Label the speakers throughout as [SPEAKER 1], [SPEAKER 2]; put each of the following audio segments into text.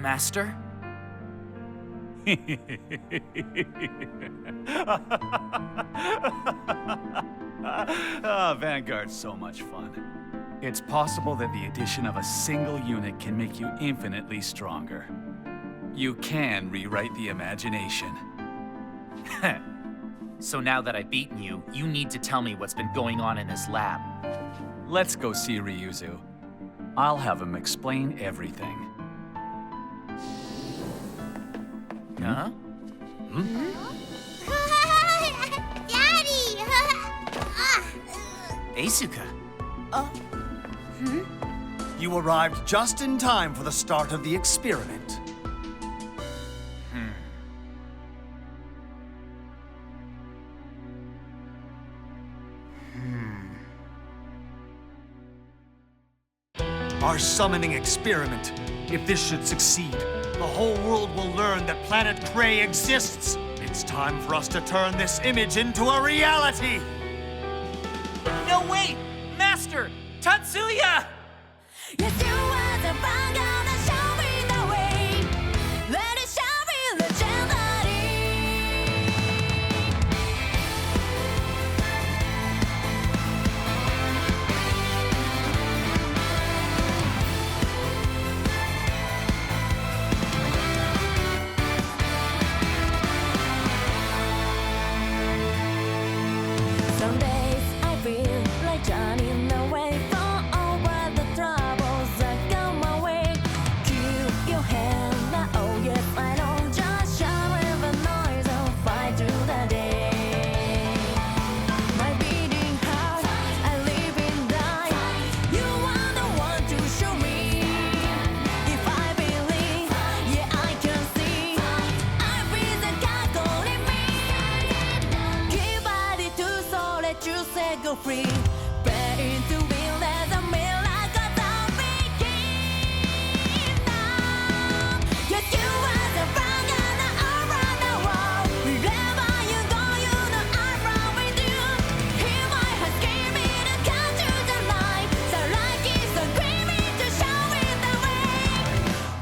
[SPEAKER 1] Master?
[SPEAKER 2] Vanguard's so much fun. It's possible that the addition of a single unit can make you infinitely stronger. You can rewrite the imagination.
[SPEAKER 1] So now that I've beaten you, you need to tell me what's been going on in this lab.
[SPEAKER 2] Let's go see Ryuzu. I'll have him explain everything.
[SPEAKER 1] Huh?
[SPEAKER 3] Daddy!
[SPEAKER 1] Esuka.
[SPEAKER 4] You arrived just in time for the start of the experiment. Our summoning experiment. If this should succeed, the whole world will learn that Planet Prey exists. It's time for us to turn this image into a reality.
[SPEAKER 1] No, wait! Master! Tatsuya!
[SPEAKER 3] Yes, you are the Vanguard that shall be the way. Let it shall be legendary. Some days I feel like Johnny away from all but the troubles that come my way. Keep your head up, oh yes, I don't just shout with the noise and fight through the day. My beating heart, I live and die. You are the one to show me. If I believe, yeah, I can see. I feel the God in me. Give body to soul, let you say go free. Bear into will as a meal like a zombie kingdom. Yes, you are the Vanguard around the world. Wherever you go, you know I'm right with you. Hear my heart screaming to catch you the light. So like it's so screaming to show it the way.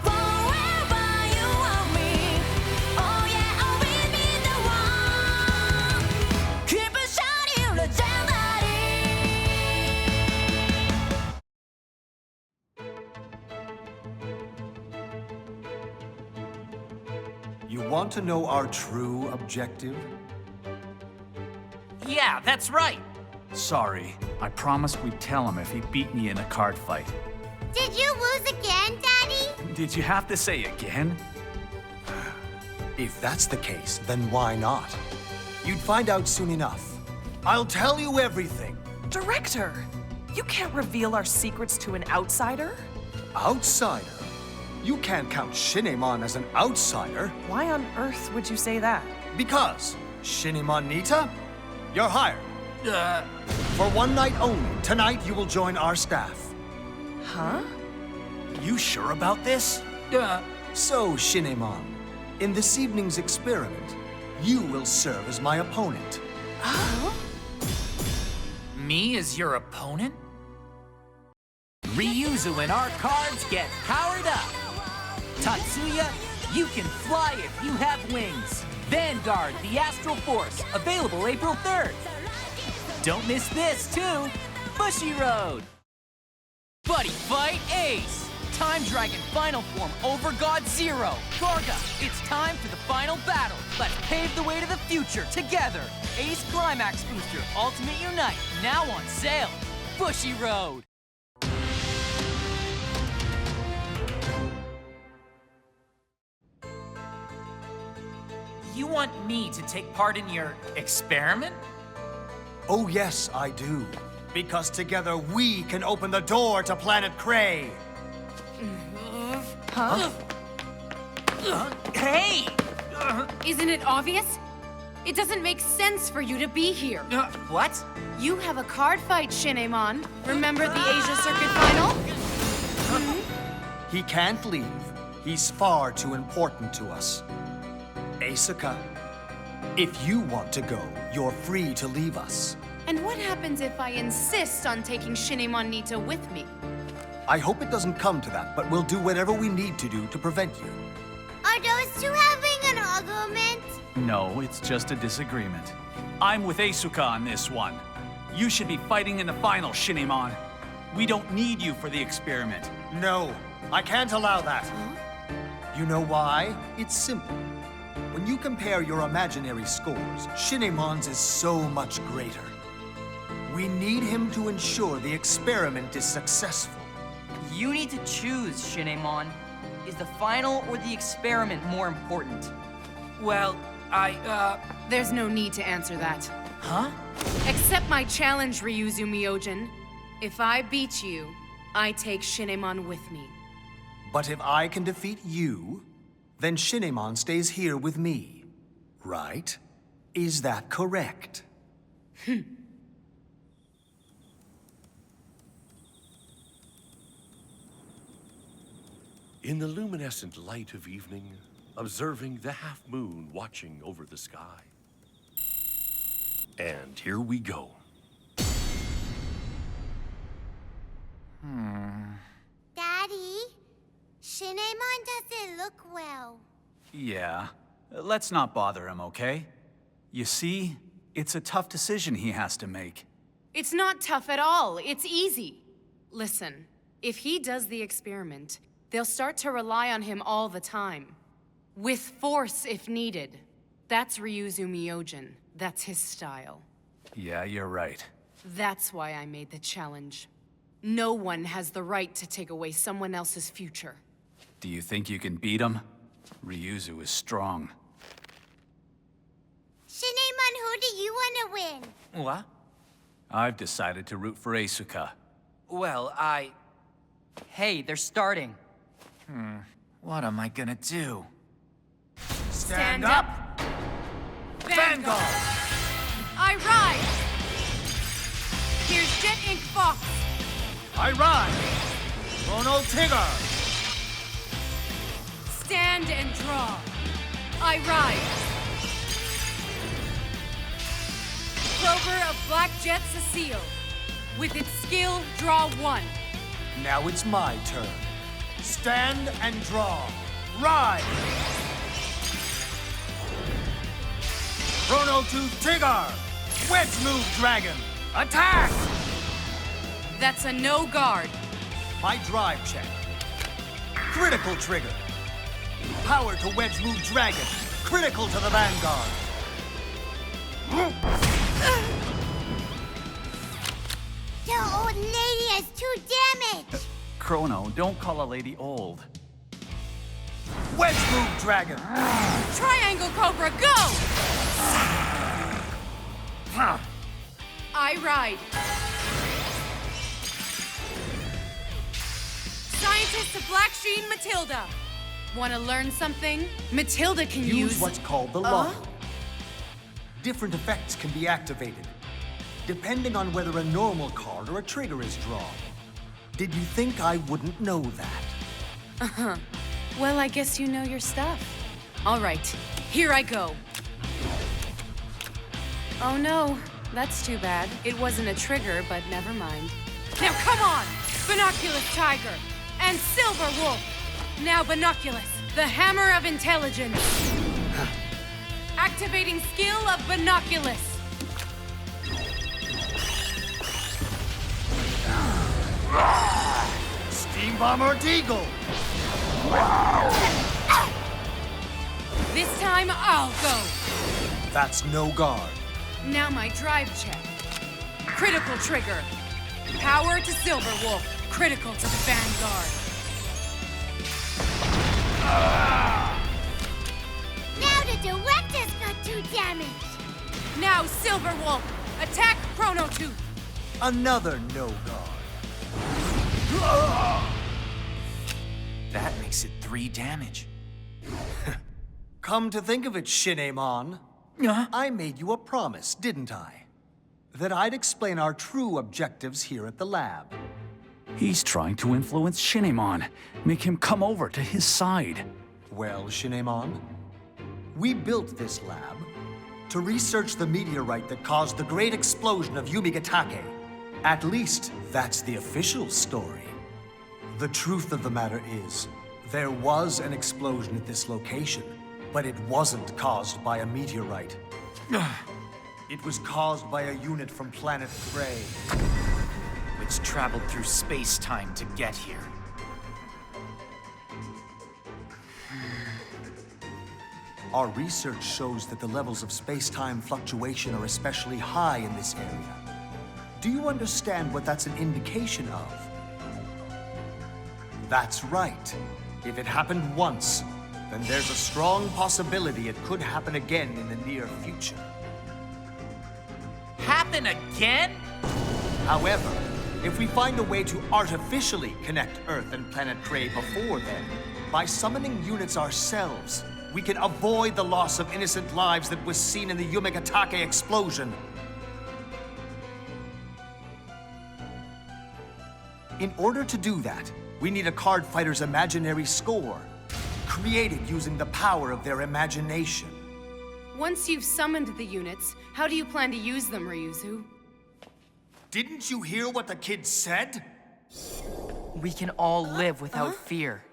[SPEAKER 3] Forever you are me. Oh yeah, oh with me the one. Keep it shining, legendary.
[SPEAKER 4] You want to know our true objective?
[SPEAKER 1] Yeah, that's right!
[SPEAKER 2] Sorry, I promised we'd tell him if he beat me in a card fight.
[SPEAKER 3] Did you lose again, Daddy?
[SPEAKER 2] Did you have to say again?
[SPEAKER 4] If that's the case, then why not? You'd find out soon enough. I'll tell you everything.
[SPEAKER 5] Director, you can't reveal our secrets to an outsider?
[SPEAKER 4] Outsider? You can't count Shinemon as an outsider.
[SPEAKER 5] Why on earth would you say that?
[SPEAKER 4] Because, Shinemon Nita, you're hired. For one night only, tonight you will join our staff.
[SPEAKER 5] Huh?
[SPEAKER 2] You sure about this?
[SPEAKER 4] So, Shinemon, in this evening's experiment, you will serve as my opponent.
[SPEAKER 1] Me as your opponent? Ryuzu and our cards get powered up! Tatsuya, you can fly if you have wings. Vanguard, the Astral Force, available April 3rd. Don't miss this, too. Bushiroad. Buddy Fight Ace. Time Dragon Final Form Overgod 0. Garga, it's time for the final battle. Let's pave the way to the future together. Ace Climax Booster Ultimate Unite, now on sale. Bushiroad. You want me to take part in your experiment?
[SPEAKER 4] Oh yes, I do. Because together we can open the door to Planet Prey.
[SPEAKER 5] Huh?
[SPEAKER 1] Hey!
[SPEAKER 6] Isn't it obvious? It doesn't make sense for you to be here.
[SPEAKER 1] What?
[SPEAKER 6] You have a card fight, Shinemon. Remember the Asia Circuit Final?
[SPEAKER 4] He can't leave. He's far too important to us. Esuka, if you want to go, you're free to leave us.
[SPEAKER 6] And what happens if I insist on taking Shinemon Nita with me?
[SPEAKER 4] I hope it doesn't come to that, but we'll do whatever we need to do to prevent you.
[SPEAKER 3] Are those two having an argument?
[SPEAKER 2] No, it's just a disagreement. I'm with Esuka on this one. You should be fighting in the final, Shinemon. We don't need you for the experiment.
[SPEAKER 4] No, I can't allow that. You know why? It's simple. When you compare your imaginary scores, Shinemon's is so much greater. We need him to ensure the experiment is successful.
[SPEAKER 7] You need to choose, Shinemon. Is the final or the experiment more important?
[SPEAKER 1] Well,
[SPEAKER 6] There's no need to answer that.
[SPEAKER 1] huh?
[SPEAKER 6] Accept my challenge, Ryuzu Myojin. If I beat you, I take Shinemon with me.
[SPEAKER 4] But if I can defeat you, then Shinemon stays here with me. Right? Is that correct?
[SPEAKER 8] In the luminescent light of evening, observing the half-moon watching over the sky. And here we go.
[SPEAKER 3] Daddy, Shinemon doesn't look well.
[SPEAKER 2] Yeah. Let's not bother him, okay? You see, it's a tough decision he has to make.
[SPEAKER 6] It's not tough at all. It's easy. Listen, if he does the experiment, they'll start to rely on him all the time. With force if needed. That's Ryuzu Myojin. That's his style.
[SPEAKER 2] Yeah, you're right.
[SPEAKER 6] That's why I made the challenge. No one has the right to take away someone else's future.
[SPEAKER 2] Do you think you can beat him? Ryuzu is strong.
[SPEAKER 3] Shinemon, who do you want to win?
[SPEAKER 1] What?
[SPEAKER 2] I've decided to root for Esuka.
[SPEAKER 1] Well,
[SPEAKER 7] Hey, they're starting.
[SPEAKER 1] what am I gonna do?
[SPEAKER 6] Stand up! Vanguard! I ride! Here's Jet Ink Fox!
[SPEAKER 4] I ride! Chrono Tigger!
[SPEAKER 6] Stand and draw! I ride! Clover of Black Jet Cecile. With its skill, draw 1.
[SPEAKER 4] Now it's my turn. Stand and draw. Ride! Chrono Tooth Tigger! Wedge Move Dragon! Attack!
[SPEAKER 6] That's a no guard.
[SPEAKER 4] My drive check. Critical trigger. Power to Wedge Move Dragon. Critical to the Vanguard.
[SPEAKER 3] The old lady has 2 damage.
[SPEAKER 2] Chrono, don't call a lady old.
[SPEAKER 4] Wedge Move Dragon.
[SPEAKER 6] Triangle Cobra, go! I ride. Scientist of Black Sheen, Matilda. Want to learn something? Matilda can
[SPEAKER 4] Use what's called the lock. Different effects can be activated, depending on whether a normal card or a trigger is drawn. Did you think I wouldn't know that?
[SPEAKER 6] Well, I guess you know your stuff. All right, here I go. Oh no, that's too bad. It wasn't a trigger, but never mind. Now come on! Binoculus Tiger and Silver Wolf. Now Binoculus, the Hammer of Intelligence. Activating skill of Binoculus.
[SPEAKER 4] Steam Bomber Deagle!
[SPEAKER 6] This time I'll go.
[SPEAKER 4] That's no guard.
[SPEAKER 6] Now my drive check. Critical trigger. Power to Silver Wolf. Critical to the Vanguard.
[SPEAKER 3] Now the Director's got 2 damage.
[SPEAKER 6] Now Silver Wolf. Attack Chrono Tooth.
[SPEAKER 4] Another no guard.
[SPEAKER 1] That makes it 3 damage.
[SPEAKER 4] Come to think of it, Shinemon, I made you a promise, didn't I? That I'd explain our true objectives here at the lab.
[SPEAKER 2] He's trying to influence Shinemon, make him come over to his side.
[SPEAKER 4] Well, Shinemon, we built this lab to research the meteorite that caused the great explosion of Yumigatake. At least, that's the official story. The truth of the matter is, there was an explosion at this location, but it wasn't caused by a meteorite. It was caused by a unit from planet Prey.
[SPEAKER 1] Which traveled through space-time to get here.
[SPEAKER 4] Our research shows that the levels of space-time fluctuation are especially high in this area. Do you understand what that's an indication of? That's right. If it happened once, then there's a strong possibility it could happen again in the near future.
[SPEAKER 1] Happen again?
[SPEAKER 4] However, if we find a way to artificially connect Earth and Planet Prey before then, by summoning units ourselves, we can avoid the loss of innocent lives that was seen in the Yumegatake explosion. In order to do that, we need a card fighter's imaginary score, created using the power of their imagination.
[SPEAKER 6] Once you've summoned the units, how do you plan to use them, Ryuzu?
[SPEAKER 4] Didn't you hear what the kid said?
[SPEAKER 7] We can all live without fear.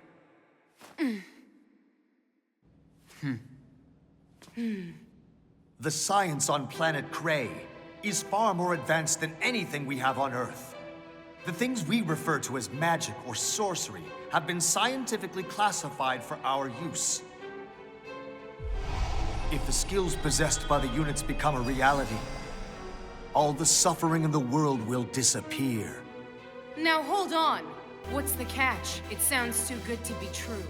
[SPEAKER 4] The science on planet Prey is far more advanced than anything we have on Earth. The things we refer to as magic or sorcery have been scientifically classified for our use. If the skills possessed by the units become a reality, all the suffering in the world will disappear.
[SPEAKER 6] Now hold on. What's the catch? It sounds too good to be true.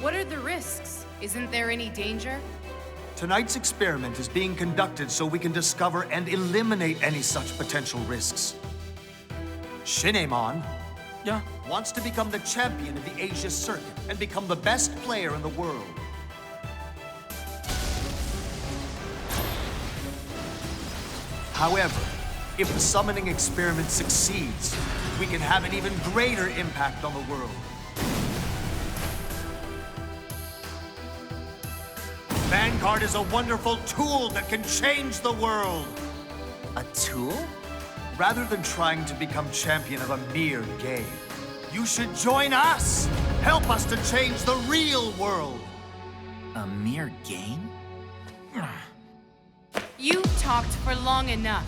[SPEAKER 6] What are the risks? Isn't there any danger?
[SPEAKER 4] Tonight's experiment is being conducted so we can discover and eliminate any such potential risks. Shinemon wants to become the champion of the Asia circuit and become the best player in the world. However, if the summoning experiment succeeds, we can have an even greater impact on the world. Vanguard is a wonderful tool that can change the world.
[SPEAKER 1] A tool?
[SPEAKER 4] Rather than trying to become champion of a mere game, you should join us! Help us to change the real world!
[SPEAKER 1] A mere game?
[SPEAKER 6] You talked for long enough.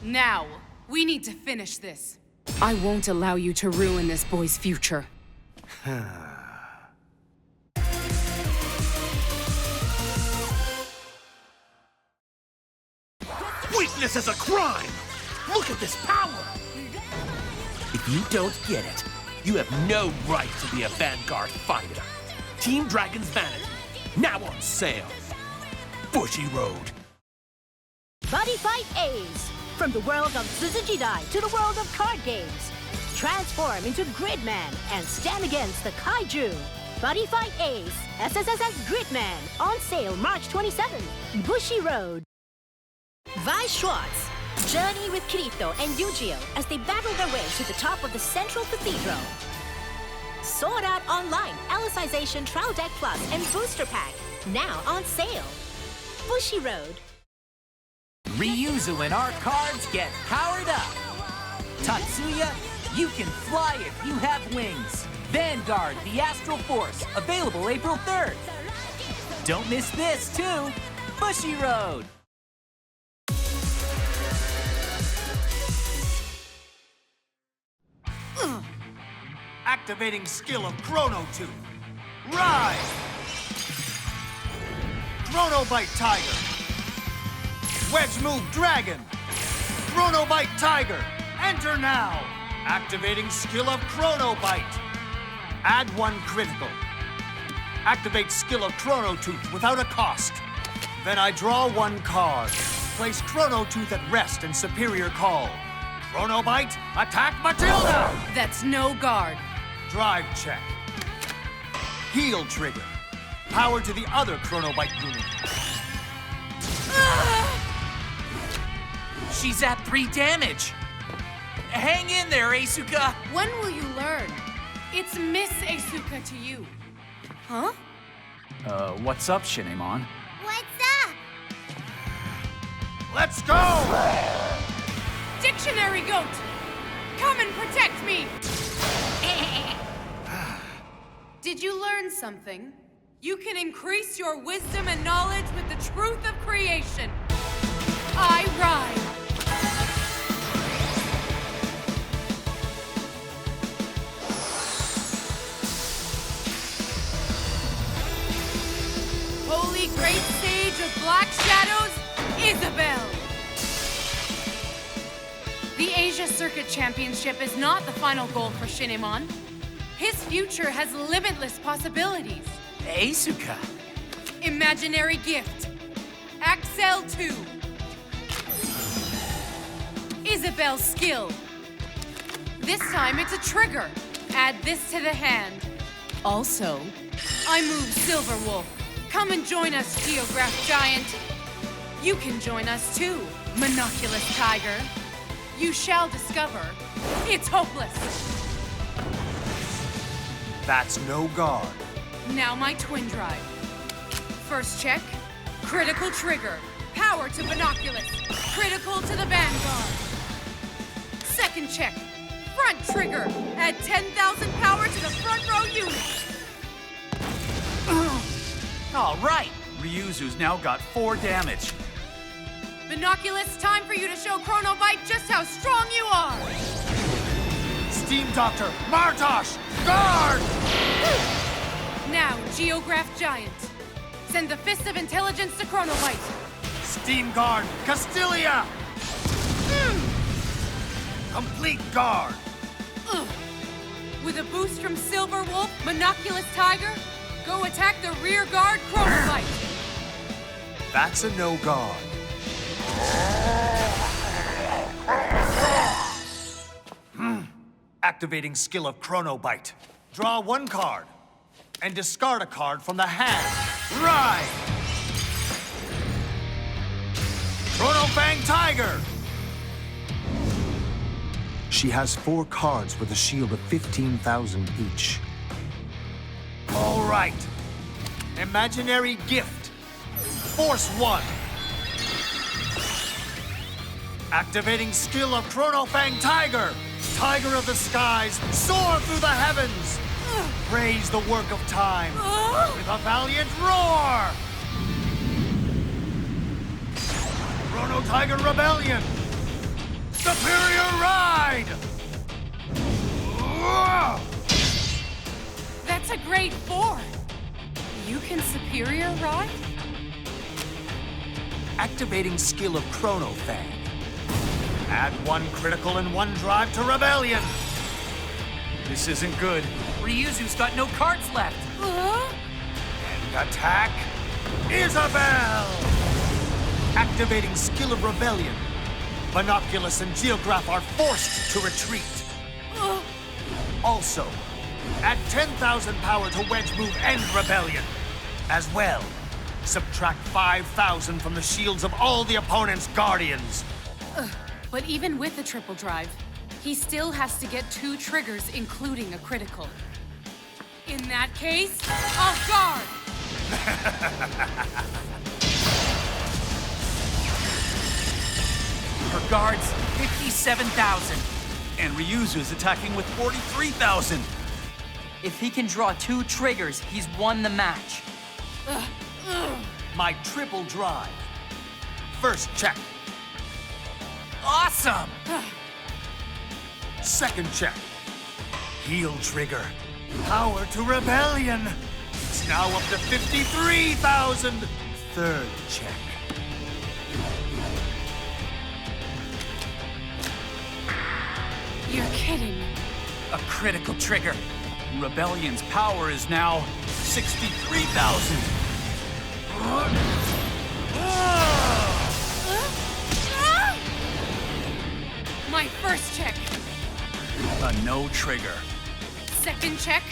[SPEAKER 6] Now, we need to finish this. I won't allow you to ruin this boy's future.
[SPEAKER 8] Weakness is a crime! Look at this power! If you don't get it, you have no right to be a Vanguard fighter. Team Dragon's Vanity, now on sale. Bushiroad.
[SPEAKER 9] Buddy Fight Ace! From the world of Tsuzujidai to the world of card games. Transform into Gridman and stand against the Kaiju. Buddy Fight Ace, SSSS Gridman, on sale March 27th. Bushiroad. Vi Schwartz. Journey with Kirito and Yujiro as they battle their way to the top of the Central Cathedral. Sword Art Online, Alicization Trial Deck Plus and Booster Pack, now on sale. Bushiroad.
[SPEAKER 1] Ryuzu and our cards get powered up. Tatsuya, you can fly if you have wings. Vanguard, the Astral Force, available April 3rd. Don't miss this, too. Bushiroad.
[SPEAKER 4] Activating skill of Chrono Tooth. Rise! Chrono Bite Tiger. Wedge Move Dragon. Chrono Bite Tiger. Enter now. Activating skill of Chrono Bite. Add 1 critical. Activate skill of Chrono Tooth without a cost. Then I draw 1 card. Place Chrono Tooth at rest and Superior Call. Chrono Bite, attack Matilda!
[SPEAKER 6] That's no guard.
[SPEAKER 4] Drive check. Heal trigger. Power to the other Chrono Bite unit.
[SPEAKER 1] She's at 3 damage. Hang in there, Esuka.
[SPEAKER 6] When will you learn? It's Miss Esuka to you. Huh?
[SPEAKER 2] What's up, Shinemon?
[SPEAKER 3] What's up?
[SPEAKER 4] Let's go!
[SPEAKER 6] Dictionary Goat! Come and protect me! Did you learn something? You can increase your wisdom and knowledge with the truth of creation. I ride. Holy Great Sage of Black Shadows, Isabel! The Asia Circuit Championship is not the final goal for Shinemon. His future has limitless possibilities.
[SPEAKER 1] Esuka.
[SPEAKER 6] Imaginary Gift. Axel 2. Isabel's Skill. This time it's a trigger. Add this to the hand. Also, I move Silver Wolf. Come and join us, Geograph Giant. You can join us too, Monoculous Tiger. You shall discover it's hopeless.
[SPEAKER 4] That's no guard.
[SPEAKER 6] Now my twin drive. First check, critical trigger. Power to Binoculus. Critical to the Vanguard. Second check, front trigger. Add 10,000 power to the front row unit.
[SPEAKER 2] All right. Ryuzu's now got 4 damage.
[SPEAKER 6] Binoculus, time for you to show Chronobite just how strong you are.
[SPEAKER 4] Steam Doctor, Martosh, guard!
[SPEAKER 6] Now, Geograph Giant. Send the Fist of Intelligence to Chronobite.
[SPEAKER 4] Steam Guard, Castilia! Complete guard!
[SPEAKER 6] With a boost from Silver Wolf, Monoculous Tiger, go attack the rear guard Chronobite.
[SPEAKER 4] That's a no guard. Activating skill of Chronobite. Draw 1 card and discard a card from the hand. Ride! Chronofang Tiger! She has 4 cards with a shield of 15,000 each. All right. Imaginary Gift. Force 1. Activating skill of Chronofang Tiger. Tiger of the skies, soar through the heavens. Praise the work of time with a valiant roar. Chrono Tiger Rebellion. Superior Ride.
[SPEAKER 6] That's a grade 4. You can Superior Ride?
[SPEAKER 4] Activating skill of Chronofang. Add 1 critical and 1 drive to Rebellion.
[SPEAKER 2] This isn't good.
[SPEAKER 1] Ryuzu's got no cards left.
[SPEAKER 4] And attack, Isabel! Activating skill of Rebellion. Binoculus and Geograph are forced to retreat. Also, add 10,000 power to Wedge Move and Rebellion. As well, subtract 5,000 from the shields of all the opponent's Guardians.
[SPEAKER 6] But even with the triple drive, he still has to get 2 triggers, including a critical. In that case, I'll guard!
[SPEAKER 1] Her guard's 57,000.
[SPEAKER 2] And Ryuzu's attacking with 43,000.
[SPEAKER 7] If he can draw 2 triggers, he's won the match.
[SPEAKER 4] My triple drive. First check.
[SPEAKER 1] Awesome!
[SPEAKER 4] Second check. Heal trigger. Power to Rebellion. It's now up to 53,000. Third check.
[SPEAKER 6] You're kidding.
[SPEAKER 1] A critical trigger.
[SPEAKER 2] Rebellion's power is now 63,000.
[SPEAKER 6] My first check.
[SPEAKER 2] A no trigger.
[SPEAKER 6] Second check.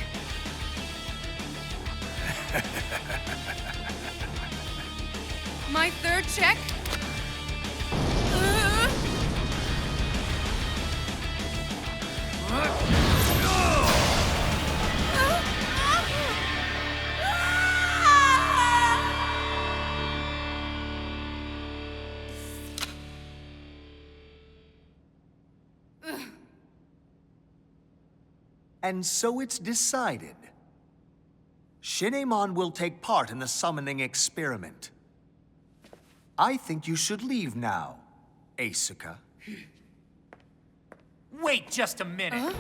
[SPEAKER 6] My third check.
[SPEAKER 4] And so it's decided. Shinemon will take part in the summoning experiment. I think you should leave now, Esuka.
[SPEAKER 1] Wait just a minute.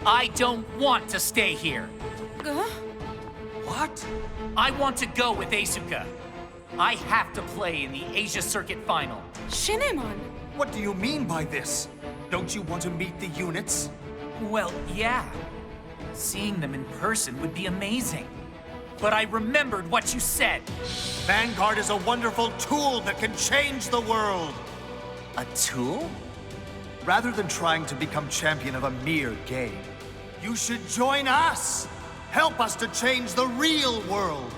[SPEAKER 1] I don't want to stay here.
[SPEAKER 4] What?
[SPEAKER 1] I want to go with Esuka. I have to play in the Asia Circuit Final.
[SPEAKER 5] Shinemon!
[SPEAKER 4] What do you mean by this? Don't you want to meet the units?
[SPEAKER 1] Well, yeah. Seeing them in person would be amazing. But I remembered what you said.
[SPEAKER 4] Vanguard is a wonderful tool that can change the world.
[SPEAKER 1] A tool?
[SPEAKER 4] Rather than trying to become champion of a mere game, you should join us! Help us to change the real world!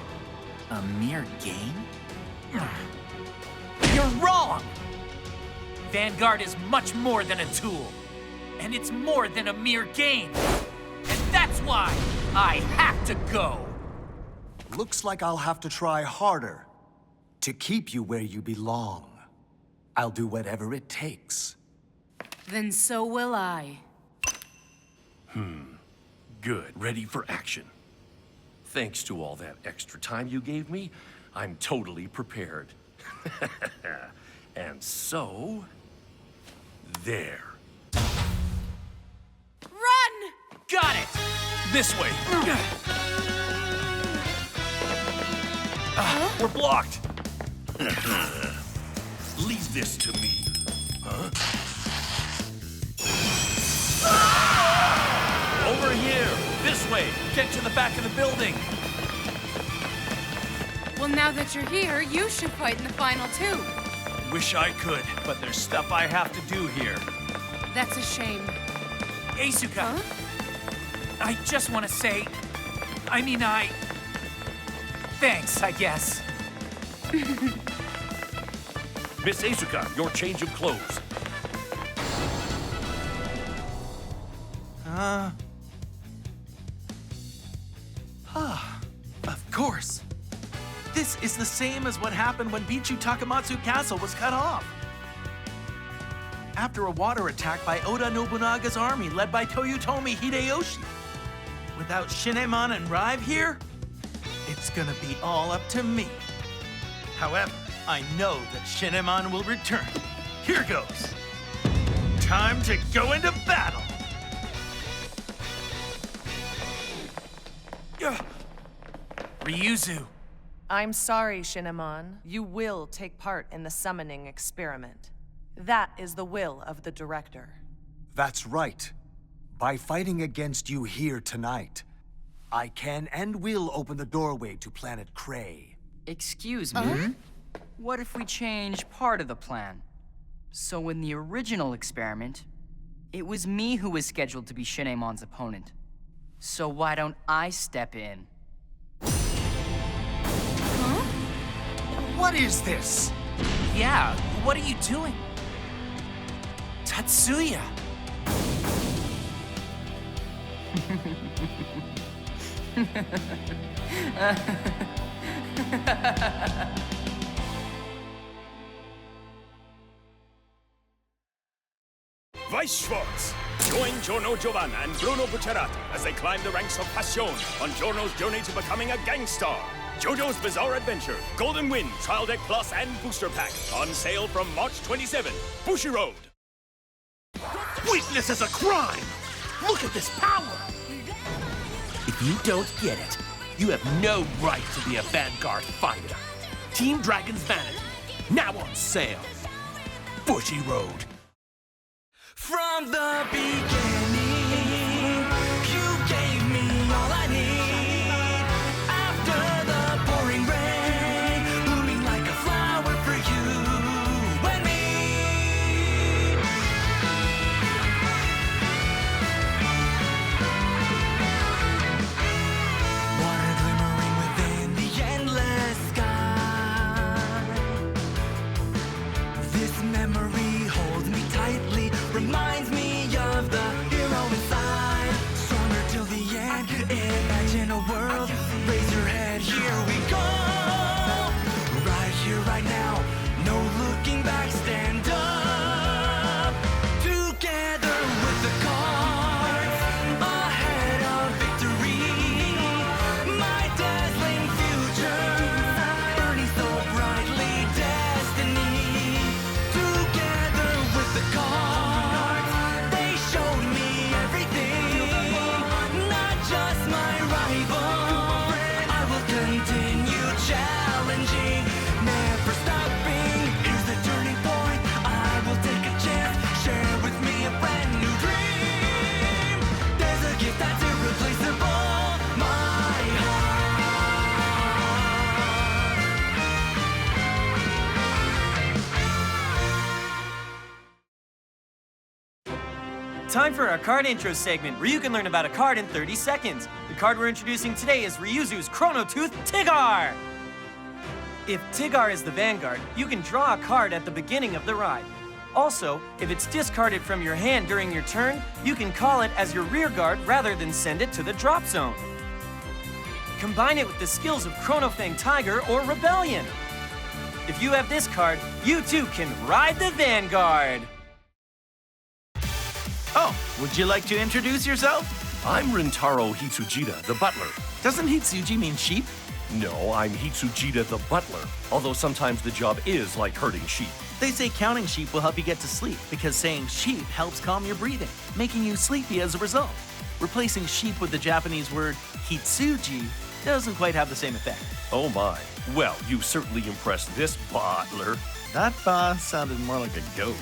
[SPEAKER 1] A mere game? You're wrong! Vanguard is much more than a tool. And it's more than a mere game. And that's why I have to go.
[SPEAKER 4] Looks like I'll have to try harder to keep you where you belong. I'll do whatever it takes.
[SPEAKER 6] Then so will I.
[SPEAKER 8] Good. Ready for action. Thanks to all that extra time you gave me, I'm totally prepared. And so... there.
[SPEAKER 6] Run!
[SPEAKER 1] Got it!
[SPEAKER 2] This way. We're blocked.
[SPEAKER 8] Leave this to me.
[SPEAKER 2] Over here. This way. Get to the back of the building.
[SPEAKER 6] Well, now that you're here, you should fight in the final too.
[SPEAKER 2] Wish I could, but there's stuff I have to do here.
[SPEAKER 6] That's a shame.
[SPEAKER 1] Esuka, I just want to say, thanks, I guess.
[SPEAKER 8] Miss Esuka, your change of clothes.
[SPEAKER 10] Of course. This is the same as what happened when Bichu Takamatsu Castle was cut off. After a water attack by Oda Nobunaga's army led by Toyotomi Hideyoshi. Without Shinemon and Rive here, it's gonna be all up to me. However, I know that Shinemon will return. Here goes. Time to go into battle.
[SPEAKER 1] Ryuzu.
[SPEAKER 5] I'm sorry, Shinemon. You will take part in the summoning experiment. That is the will of the director.
[SPEAKER 4] That's right. By fighting against you here tonight, I can and will open the doorway to Planet Cray.
[SPEAKER 7] Excuse me? What if we change part of the plan? So in the original experiment, it was me who was scheduled to be Shinemon's opponent. So why don't I step in?
[SPEAKER 4] What is this?
[SPEAKER 1] Yeah, what are you doing? Tatsuya.
[SPEAKER 11] Vice Schwartz, join Giorno Giovanna and Bruno Bucciarati as they climb the ranks of Passion on Giorno's journey to becoming a gangstar. JoJo's Bizarre Adventure, Golden Wind, Trial Deck Plus, and Booster Pack on sale from March 27. Bushiroad.
[SPEAKER 8] Weakness is a crime! Look at this power! If you don't get it, you have no right to be a Vanguard fighter. Team Dragon's Vanity, now on sale. Bushiroad.
[SPEAKER 12] From the beginning, you gave me all I need. After the pouring rain, blooming like a flower for you and me. Water glimmering within the endless sky. This memory holds me tightly, reminds me of the
[SPEAKER 13] Time for our card intro segment, where you can learn about a card in 30 seconds. The card we're introducing today is Ryuzu's Chrono Tooth Tiggar! If Tiggar is the Vanguard, you can draw a card at the beginning of the ride. Also, if it's discarded from your hand during your turn, you can call it as your rear guard rather than send it to the drop zone. Combine it with the skills of Chrono Fang Tiger or Rebellion. If you have this card, you too can ride the Vanguard!
[SPEAKER 10] Oh, would you like to introduce yourself?
[SPEAKER 8] I'm Rintaro Hitsujita, the butler.
[SPEAKER 10] Doesn't Hitsuji mean sheep?
[SPEAKER 8] No, I'm Hitsujita, the butler. Although sometimes the job is like herding sheep.
[SPEAKER 10] They say counting sheep will help you get to sleep because saying sheep helps calm your breathing, making you sleepy as a result. Replacing sheep with the Japanese word hitsuji doesn't quite have the same effect.
[SPEAKER 8] Oh my. Well, you certainly impressed this butler.
[SPEAKER 10] That sounded more like a goat.